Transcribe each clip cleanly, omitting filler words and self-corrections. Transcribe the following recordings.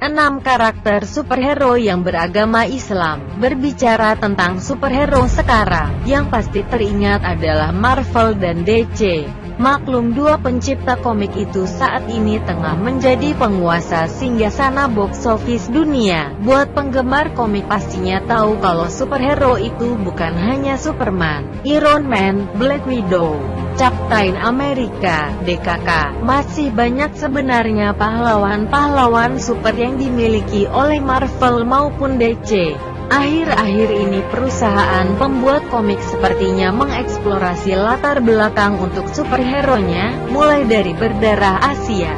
6 karakter superhero yang beragama Islam. Berbicara tentang superhero sekarang, yang pasti teringat adalah Marvel dan DC. Maklum dua pencipta komik itu saat ini tengah menjadi penguasa singgasana box office dunia. Buat penggemar komik pastinya tahu kalau superhero itu bukan hanya Superman, Iron Man, Black Widow, Captain America, DKK. Masih banyak sebenarnya pahlawan-pahlawan super yang dimiliki oleh Marvel maupun DC. Akhir-akhir ini perusahaan pembuat komik sepertinya mengeksplorasi latar belakang untuk superhero-nya, mulai dari berdarah Asia,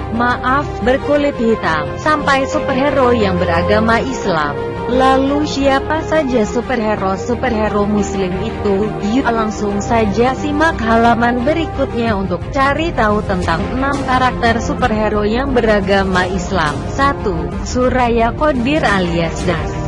berkulit hitam, sampai superhero yang beragama Islam. Lalu siapa saja superhero Muslim itu? Yuk langsung saja simak halaman berikutnya untuk cari tahu tentang 6 karakter superhero yang beragama Islam. 1. Suraya Qadir alias Das.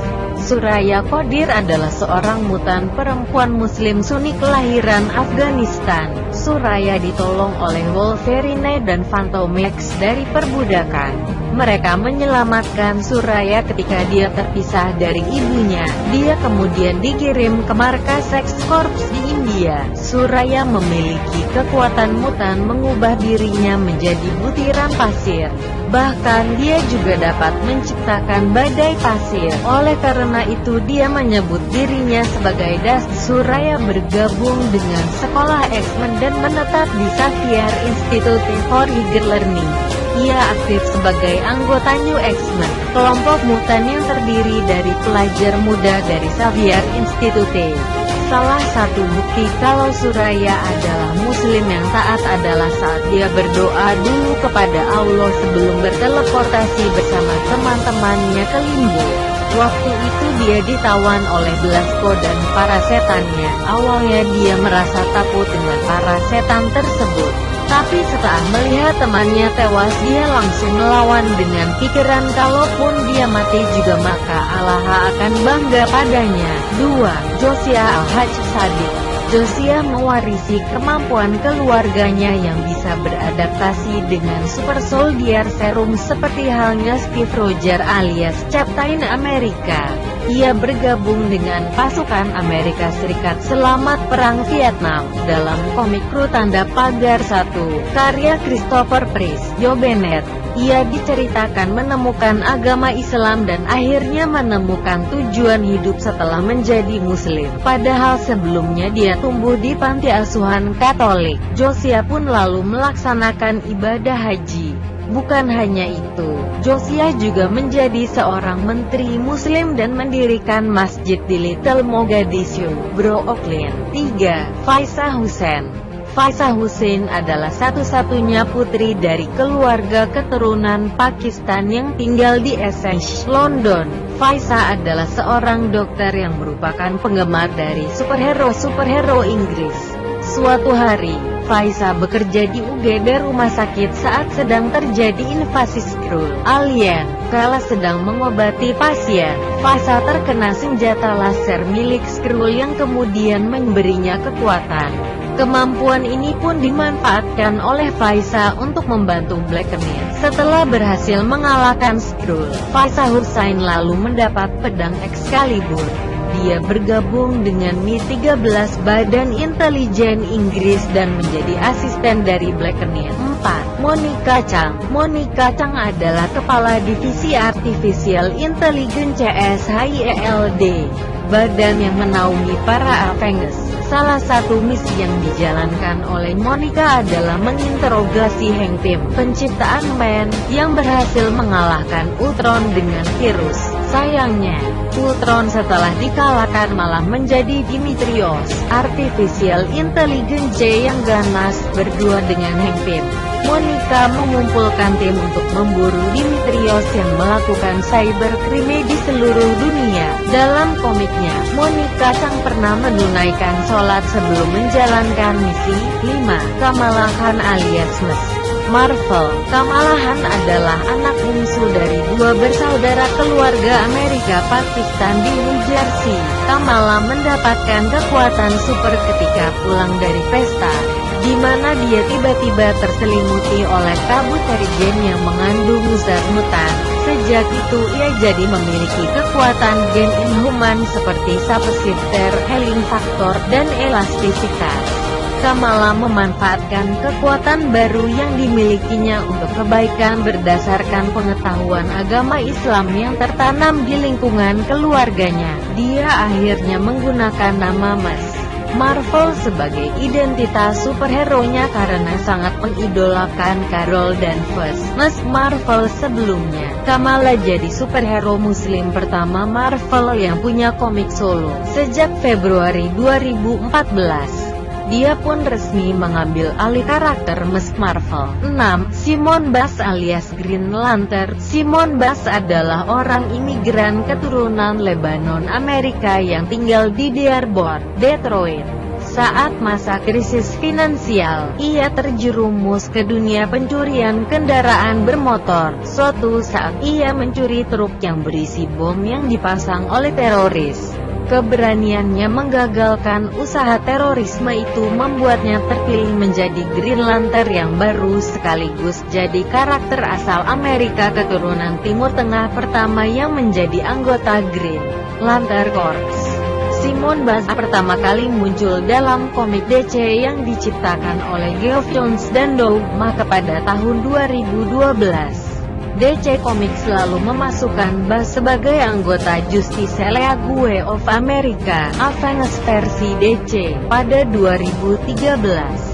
Suraya Qadir adalah seorang mutan perempuan Muslim Sunni kelahiran Afghanistan. Suraya ditolong oleh Wolverine dan Phantom X dari perbudakan. Mereka menyelamatkan Suraya ketika dia terpisah dari ibunya. Dia kemudian dikirim ke markas Sex Corps di India. Suraya memiliki kekuatan mutan mengubah dirinya menjadi butiran pasir. Bahkan dia juga dapat menciptakan badai pasir. Oleh karena itu dia menyebut dirinya sebagai Das. Suraya bergabung dengan sekolah X-Men dan menetap di Xavier Institute for Higher Learning. Ia aktif sebagai anggota New X-Men, kelompok mutan yang terdiri dari pelajar muda dari Xavier Institute. Salah satu bukti kalau Suraya adalah Muslim yang taat adalah saat dia berdoa dulu kepada Allah sebelum berteleportasi bersama teman-temannya ke Limbo. Waktu itu dia ditawan oleh Belasco dan para setannya. Awalnya dia merasa takut dengan para setan tersebut. Tapi setelah melihat temannya tewas, dia langsung melawan dengan pikiran kalaupun dia mati juga maka Allah akan bangga padanya. 2. Josiah Al-Hajj Sadiq. Josiah mewarisi kemampuan keluarganya yang bisa beradaptasi dengan Super Soldier Serum seperti halnya Steve Rogers alias Captain America. Ia bergabung dengan pasukan Amerika Serikat selamat Perang Vietnam. Dalam komik Kru Tanda Pagar 1, karya Christopher Priest, Joe Bennett, ia diceritakan menemukan agama Islam dan akhirnya menemukan tujuan hidup setelah menjadi Muslim. Padahal sebelumnya dia tumbuh di panti asuhan Katolik. Josiah pun lalu melaksanakan ibadah haji. Bukan hanya itu, Josiah juga menjadi seorang menteri Muslim dan mendirikan masjid di Little Mogadishu, Brooklyn. 3. Faiza Hussein. Faiza Hussein adalah satu-satunya putri dari keluarga keturunan Pakistan yang tinggal di Essex, London. Faiza adalah seorang dokter yang merupakan penggemar dari superhero Inggris. Suatu hari, Faiza bekerja di UGD rumah sakit saat sedang terjadi invasi Skrull alien. Kala sedang mengobati pasien, Faiza terkena senjata laser milik Skrull yang kemudian memberinya kekuatan. Kemampuan ini pun dimanfaatkan oleh Faiza untuk membantu Black Knight. Setelah berhasil mengalahkan Skrull, Faiza Hussein lalu mendapat pedang Excalibur. Dia bergabung dengan Mi-13 Badan Intelijen Inggris dan menjadi asisten dari Black Knight. 4. Monica Chang. Monica Chang adalah Kepala Divisi Artificial Intelligence CSHIELD, badan yang menaungi para Avengers. Salah satu misi yang dijalankan oleh Monica adalah menginterogasi Hank Pym, pencipta Ant-Man, yang berhasil mengalahkan Ultron dengan virus. Sayangnya, Ultron setelah dikalahkan malah menjadi Dimitrios, Artificial Intelligence yang ganas, berdua dengan Hank Pym. Monica mengumpulkan tim untuk memburu Dimitrios yang melakukan cybercrime di seluruh dunia. Dalam komiknya, Monica Chang pernah menunaikan sholat sebelum menjalankan misi. 5. Kamala Khan alias Ms. Marvel. Kamala Khan adalah anak bungsu dari dua bersaudara keluarga Amerika Pakistan di New Jersey. Kamala mendapatkan kekuatan super ketika pulang dari pesta, di mana dia tiba-tiba terselimuti oleh kabut terigen yang mengandung zat mutan. Sejak itu ia jadi memiliki kekuatan gen inhuman seperti Shapeshifter, Healing Factor, dan elastisitas. Kamala memanfaatkan kekuatan baru yang dimilikinya untuk kebaikan berdasarkan pengetahuan agama Islam yang tertanam di lingkungan keluarganya. Dia akhirnya menggunakan nama Ms. Marvel sebagai identitas superhero-nya karena sangat mengidolakan Carol Danvers, Ms. Marvel sebelumnya. Kamala jadi superhero muslim pertama Marvel yang punya komik solo sejak Februari 2014. Dia pun resmi mengambil alih karakter Ms. Marvel. 6. Simon Baz alias Green Lantern. Simon Baz adalah orang imigran keturunan Lebanon Amerika yang tinggal di Dearborn, Detroit. Saat masa krisis finansial, ia terjerumus ke dunia pencurian kendaraan bermotor. Suatu saat ia mencuri truk yang berisi bom yang dipasang oleh teroris. Keberaniannya menggagalkan usaha terorisme itu membuatnya terpilih menjadi Green Lantern yang baru sekaligus jadi karakter asal Amerika keturunan Timur Tengah pertama yang menjadi anggota Green Lantern Corps. Simon Baz pertama kali muncul dalam komik DC yang diciptakan oleh Geoff Johns dan Doug Mack pada tahun 2012. DC Comics selalu memasukkan Baz sebagai anggota Justice League of America, Avengers versi DC, pada 2013.